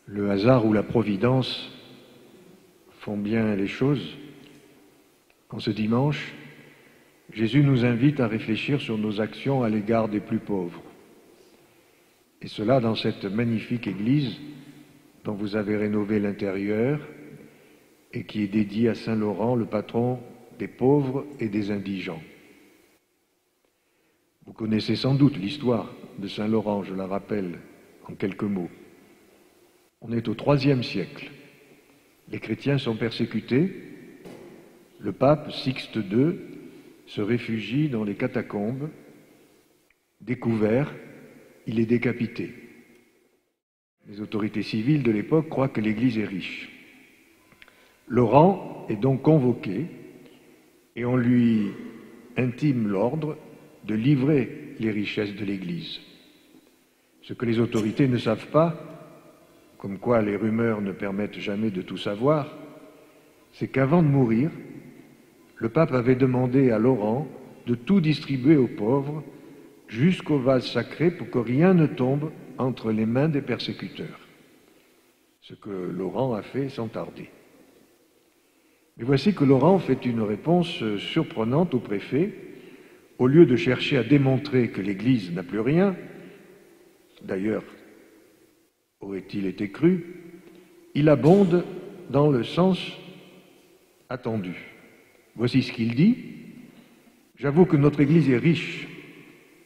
le hasard ou la providence font bien les choses. En ce dimanche, Jésus nous invite à réfléchir sur nos actions à l'égard des plus pauvres. Et cela dans cette magnifique église dont vous avez rénové l'intérieur et qui est dédiée à Saint Laurent, le patron des pauvres et des indigents. Vous connaissez sans doute l'histoire de Saint Laurent, je la rappelle en quelques mots. On est au IIIe siècle. Les chrétiens sont persécutés. Le pape Sixte II se réfugie dans les catacombes. Découvert, il est décapité. Les autorités civiles de l'époque croient que l'Église est riche. Laurent est donc convoqué et on lui intime l'ordre de livrer les richesses de l'Église. Ce que les autorités ne savent pas, comme quoi les rumeurs ne permettent jamais de tout savoir, c'est qu'avant de mourir, le pape avait demandé à Laurent de tout distribuer aux pauvres jusqu'au vase sacré pour que rien ne tombe entre les mains des persécuteurs. Ce que Laurent a fait sans tarder. Mais voici que Laurent fait une réponse surprenante au préfet. Au lieu de chercher à démontrer que l'Église n'a plus rien, d'ailleurs, aurait-il été cru, il abonde dans le sens attendu. Voici ce qu'il dit. « J'avoue que notre Église est riche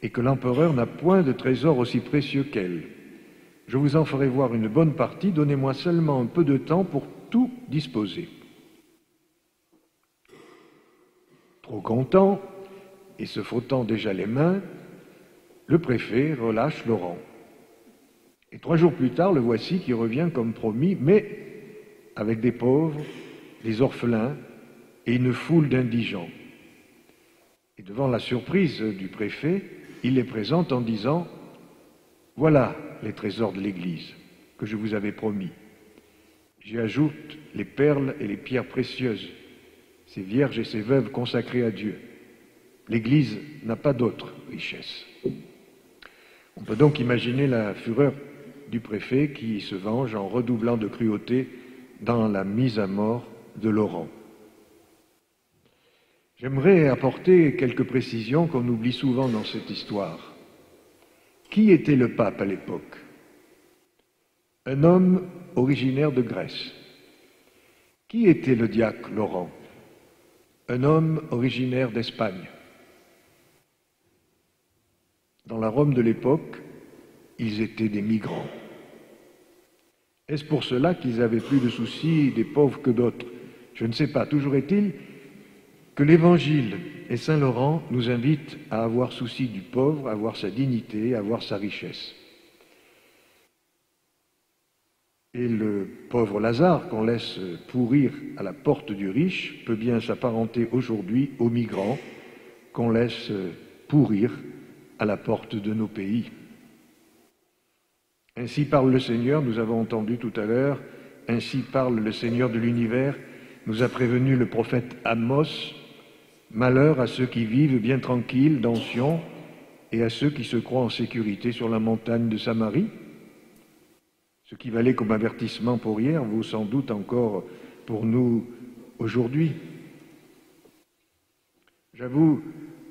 et que l'empereur n'a point de trésor aussi précieux qu'elle. Je vous en ferai voir une bonne partie, donnez-moi seulement un peu de temps pour tout disposer. » Trop content, et se frottant déjà les mains, le préfet relâche Laurent. Et 3 jours plus tard, le voici qui revient comme promis, mais avec des pauvres, des orphelins et une foule d'indigents. Et devant la surprise du préfet, il les présente en disant « Voilà les trésors de l'Église que je vous avais promis. J'y ajoute les perles et les pierres précieuses, ces vierges et ces veuves consacrées à Dieu. L'Église n'a pas d'autre richesse. » On peut donc imaginer la fureur du préfet qui se venge en redoublant de cruauté dans la mise à mort de Laurent. J'aimerais apporter quelques précisions qu'on oublie souvent dans cette histoire. Qui était le pape à l'époque? Un homme originaire de Grèce. Qui était le diacre Laurent? Un homme originaire d'Espagne. Dans la Rome de l'époque, ils étaient des migrants. Est-ce pour cela qu'ils avaient plus de soucis des pauvres que d'autres? Je ne sais pas. Toujours est-il que l'Évangile et Saint Laurent nous invitent à avoir souci du pauvre, à avoir sa dignité, à avoir sa richesse. Et le pauvre Lazare, qu'on laisse pourrir à la porte du riche, peut bien s'apparenter aujourd'hui aux migrants qu'on laisse pourrir à la porte de nos pays. Ainsi parle le Seigneur, nous avons entendu tout à l'heure, ainsi parle le Seigneur de l'univers, nous a prévenu le prophète Amos, malheur à ceux qui vivent bien tranquilles dans Sion et à ceux qui se croient en sécurité sur la montagne de Samarie. Ce qui valait comme avertissement pour hier vaut sans doute encore pour nous aujourd'hui. J'avoue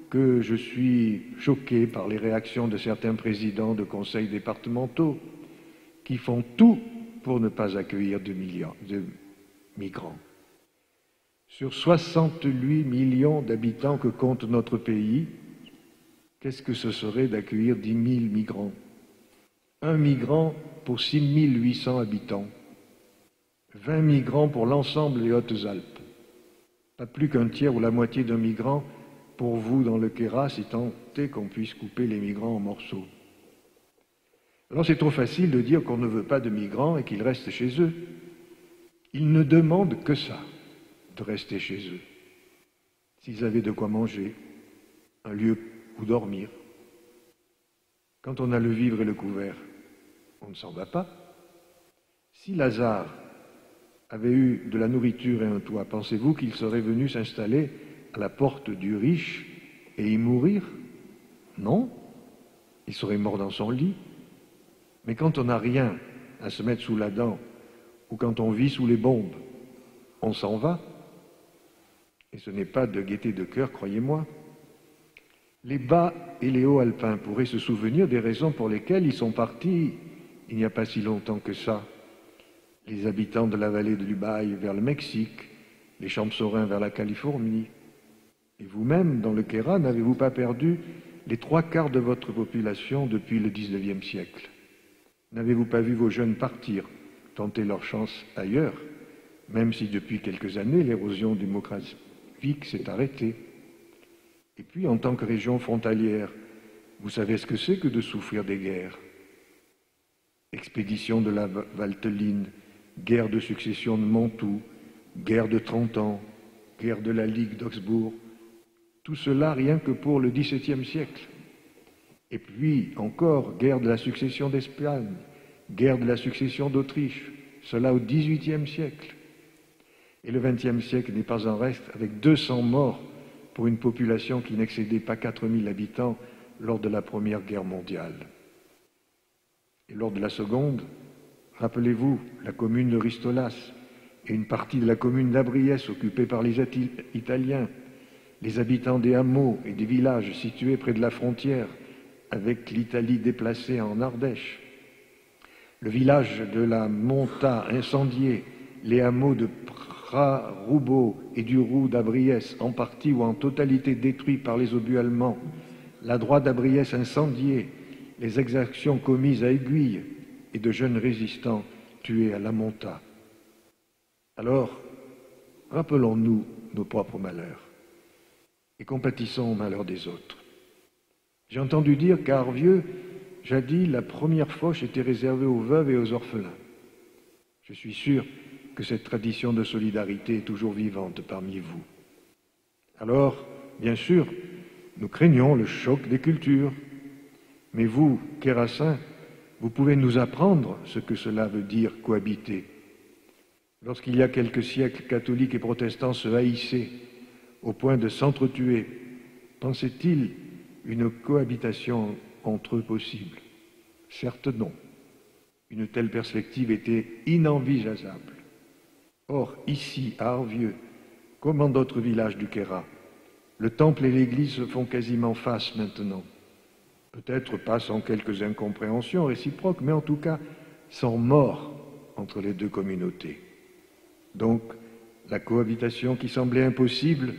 que je suis choqué par les réactions de certains présidents de conseils départementaux qui font tout pour ne pas accueillir de migrants. Sur 68 millions d'habitants que compte notre pays, qu'est-ce que ce serait d'accueillir 10 000 migrants? Un migrant pour 6 800 habitants, 20 migrants pour l'ensemble des Hautes-Alpes, pas plus qu'un tiers ou la moitié d'un migrant pour vous dans le Queyras, si tant est qu'on puisse couper les migrants en morceaux. Alors c'est trop facile de dire qu'on ne veut pas de migrants et qu'ils restent chez eux. Ils ne demandent que ça, de rester chez eux. S'ils avaient de quoi manger, un lieu où dormir. Quand on a le vivre et le couvert, on ne s'en va pas. Si Lazare avait eu de la nourriture et un toit, pensez-vous qu'il serait venu s'installer à la porte du riche et y mourir? Non, il serait mort dans son lit. Mais quand on n'a rien à se mettre sous la dent, ou quand on vit sous les bombes, on s'en va. Et ce n'est pas de gaieté de cœur, croyez-moi. Les bas et les hauts alpins pourraient se souvenir des raisons pour lesquelles ils sont partis il n'y a pas si longtemps que ça. Les habitants de la vallée de l'Ubaye vers le Mexique, les Champsaurins vers la Californie. Et vous-même, dans le Queyras, n'avez-vous pas perdu les 3/4 de votre population depuis le XIXe siècle? N'avez-vous pas vu vos jeunes partir, tenter leur chance ailleurs, même si depuis quelques années l'érosion démographique s'est arrêtée? Et puis, en tant que région frontalière, vous savez ce que c'est que de souffrir des guerres? Expédition de la Valteline, guerre de succession de Mantoue, guerre de 30 ans, guerre de la Ligue d'Augsbourg, tout cela rien que pour le XVIIe siècle. Et puis encore, guerre de la succession d'Espagne, guerre de la succession d'Autriche, cela au XVIIIe siècle. Et le XXe siècle n'est pas en reste, avec 200 morts pour une population qui n'excédait pas 4000 habitants lors de la Première Guerre mondiale. Et lors de la Seconde, rappelez-vous, la commune de Ristolas et une partie de la commune d'Abriès occupée par les Italiens, les habitants des hameaux et des villages situés près de la frontière avec l'Italie déplacée en Ardèche, le village de la Monta incendié, les hameaux de Prat-Roubaud et du Roux d'Abriès en partie ou en totalité détruits par les obus allemands, la droite d'Abriès incendiée, les exactions commises à Aiguille et de jeunes résistants tués à la Monta. Alors, rappelons-nous nos propres malheurs et compatissons aux malheurs des autres. J'ai entendu dire qu'à Arvieux, jadis, la première foche était réservée aux veuves et aux orphelins. Je suis sûr que cette tradition de solidarité est toujours vivante parmi vous. Alors, bien sûr, nous craignons le choc des cultures. Mais vous, Queyrassins, vous pouvez nous apprendre ce que cela veut dire cohabiter. Lorsqu'il y a quelques siècles, catholiques et protestants se haïssaient au point de s'entretuer, pensait-il une cohabitation entre eux possible? Certes non. Une telle perspective était inenvisageable. Or, ici, à Arvieux, comme dans d'autres villages du Queyras, le temple et l'église se font quasiment face maintenant. Peut-être pas sans quelques incompréhensions réciproques, mais en tout cas sans mort entre les deux communautés. Donc, la cohabitation qui semblait impossible,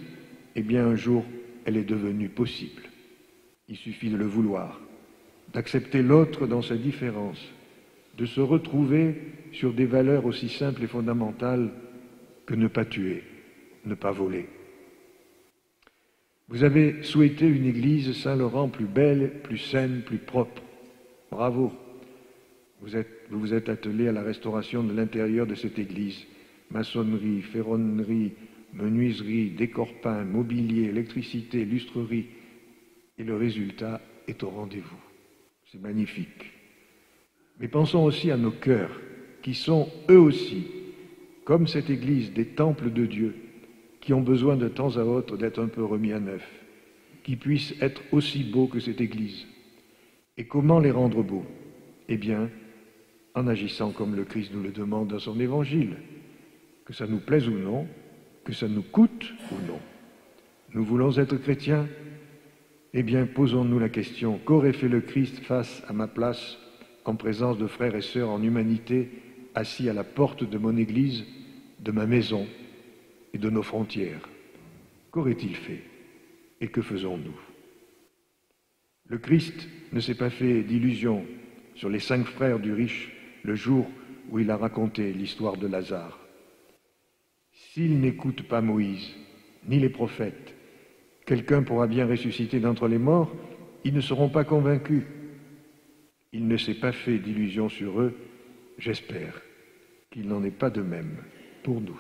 eh bien un jour, elle est devenue possible. Il suffit de le vouloir, d'accepter l'autre dans sa différence, de se retrouver sur des valeurs aussi simples et fondamentales que ne pas tuer, ne pas voler. Vous avez souhaité une église Saint-Laurent plus belle, plus saine, plus propre. Bravo. Vous vous êtes attelé à la restauration de l'intérieur de cette église. Maçonnerie, ferronnerie, menuiserie, décor peint, mobilier, électricité, lustrerie. Et le résultat est au rendez-vous. C'est magnifique. Mais pensons aussi à nos cœurs, qui sont eux aussi, comme cette église, des temples de Dieu, qui ont besoin de temps à autre d'être un peu remis à neuf, qui puissent être aussi beaux que cette Église. Et comment les rendre beaux? Eh bien, en agissant comme le Christ nous le demande dans son Évangile, que ça nous plaise ou non, que ça nous coûte ou non. Nous voulons être chrétiens? Eh bien, posons-nous la question, qu'aurait fait le Christ face à ma place, en présence de frères et sœurs en humanité, assis à la porte de mon Église, de ma maison, et de nos frontières? Qu'aurait-il fait? Et que faisons-nous? Le Christ ne s'est pas fait d'illusions sur les 5 frères du riche le jour où il a raconté l'histoire de Lazare. S'il n'écoute pas Moïse, ni les prophètes, quelqu'un pourra bien ressusciter d'entre les morts, ils ne seront pas convaincus. Il ne s'est pas fait d'illusions sur eux, j'espère qu'il n'en est pas de même pour nous.